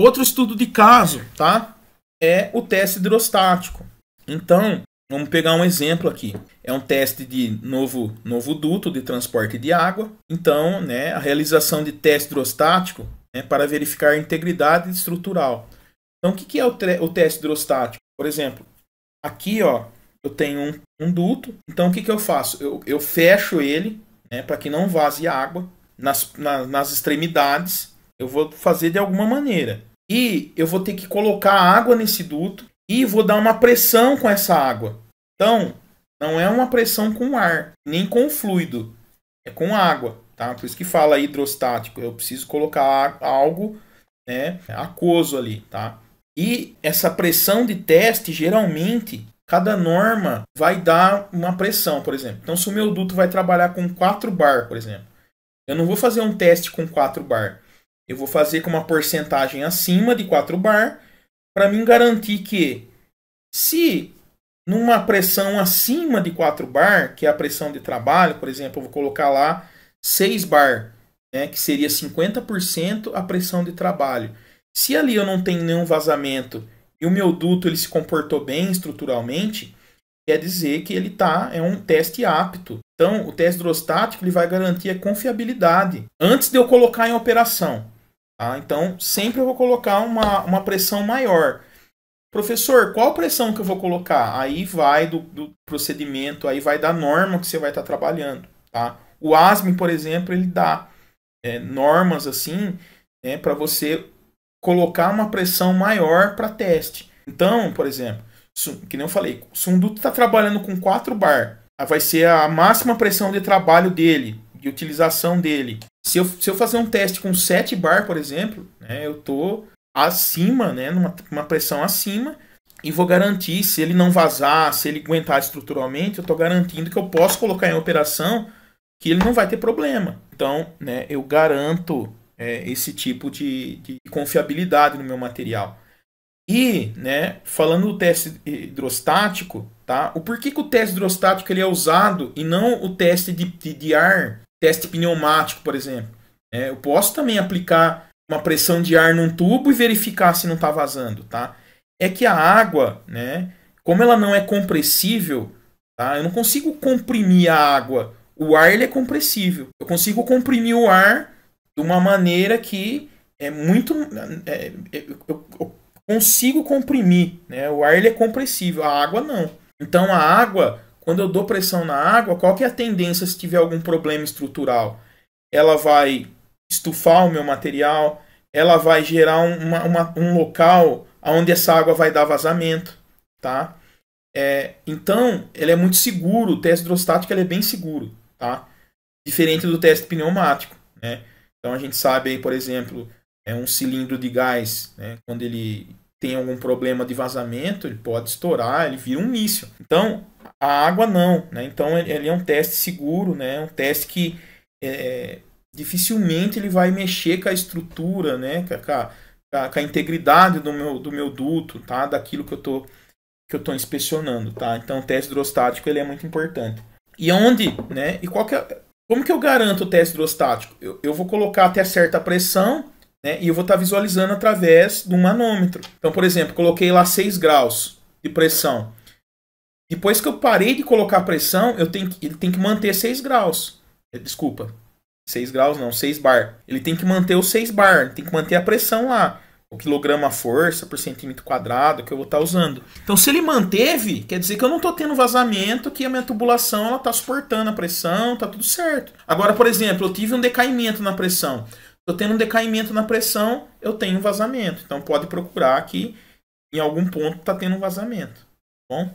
Outro estudo de caso, tá? É o teste hidrostático. Então, vamos pegar um exemplo aqui. É um teste de novo duto de transporte de água. Então, né, a realização de teste hidrostático, né, para verificar a integridade estrutural. Então, o que é o teste hidrostático? Por exemplo, aqui, ó, eu tenho um duto. Então, o que eu faço? Eu fecho ele, né, para que não vaze água nas extremidades. Eu vou fazer de alguma maneira. E eu vou ter que colocar água nesse duto e vou dar uma pressão com essa água. Então, não é uma pressão com ar, nem com fluido. É com água, tá? Por isso que fala hidrostático. Eu preciso colocar algo, né, aquoso ali, tá? E essa pressão de teste, geralmente, cada norma vai dar uma pressão, por exemplo. Então, se o meu duto vai trabalhar com 4 bar, por exemplo, eu não vou fazer um teste com 4 bar. Eu vou fazer com uma porcentagem acima de 4 bar para mim garantir que, se numa pressão acima de 4 bar, que é a pressão de trabalho, por exemplo, eu vou colocar lá 6 bar, né, que seria 50% a pressão de trabalho. Se ali eu não tenho nenhum vazamento e o meu duto ele se comportou bem estruturalmente, quer dizer que ele é um teste apto. Então, o teste hidrostático ele vai garantir a confiabilidade antes de eu colocar em operação. Tá? Então, sempre eu vou colocar uma pressão maior. Professor, qual pressão que eu vou colocar? Aí vai do procedimento, aí vai da norma que você vai estar trabalhando. Tá? O ASME, por exemplo, ele dá normas assim, né, para você colocar uma pressão maior para teste. Então, por exemplo, que nem eu falei, se um duto está trabalhando com 4 bar, vai ser a máxima pressão de trabalho dele, de utilização dele. Se eu fazer um teste com 7 bar, por exemplo, né, eu estou acima, né, numa pressão acima, e vou garantir, se ele não vazar, se ele aguentar estruturalmente, eu estou garantindo que eu posso colocar em operação que ele não vai ter problema. Então, né, eu garanto esse tipo de confiabilidade no meu material. E, né, falando do teste hidrostático, tá? O porquê que o teste hidrostático ele é usado e não o teste de ar, teste pneumático, por exemplo. Eu posso também aplicar uma pressão de ar num tubo e verificar se não está vazando, tá? É que a água, né, como ela não é compressível, tá? Eu não consigo comprimir a água. O ar ele é compressível. Eu consigo comprimir o ar de uma maneira que é muito... eu consigo comprimir, né? O ar ele é compressível, a água não. Então a água, quando eu dou pressão na água, qual que é a tendência se tiver algum problema estrutural? Ela vai estufar o meu material, ela vai gerar um local onde essa água vai dar vazamento, tá? Então, ele é muito seguro, o teste hidrostático ele é bem seguro, tá? Diferente do teste pneumático, né? Então a gente sabe aí, por exemplo, um cilindro de gás, né, quando ele tem algum problema de vazamento, ele pode estourar, ele vira um míssil. Então, a água não, né? Então ele é um teste seguro, né? Um teste que dificilmente ele vai mexer com a estrutura, né? Com a integridade do meu duto, tá? Daquilo que eu tô inspecionando, tá? Então o teste hidrostático ele é muito importante. E onde, né? E como que eu garanto o teste hidrostático? Eu vou colocar até certa pressão, né, e eu vou estar visualizando através de um manômetro. Então, por exemplo, coloquei lá 6 graus de pressão. Depois que eu parei de colocar a pressão, ele tem que manter 6 graus. Desculpa, 6 graus não, 6 bar. Ele tem que manter os 6 bar, ele tem que manter a pressão lá. O quilograma força por centímetro quadrado que eu vou estar usando. Então, se ele manteve, quer dizer que eu não estou tendo vazamento, que a minha tubulação está suportando a pressão, está tudo certo. Agora, por exemplo, eu tive um decaimento na pressão. Estou tendo um decaimento na pressão, eu tenho vazamento. Então, pode procurar que em algum ponto está tendo um vazamento. Bom?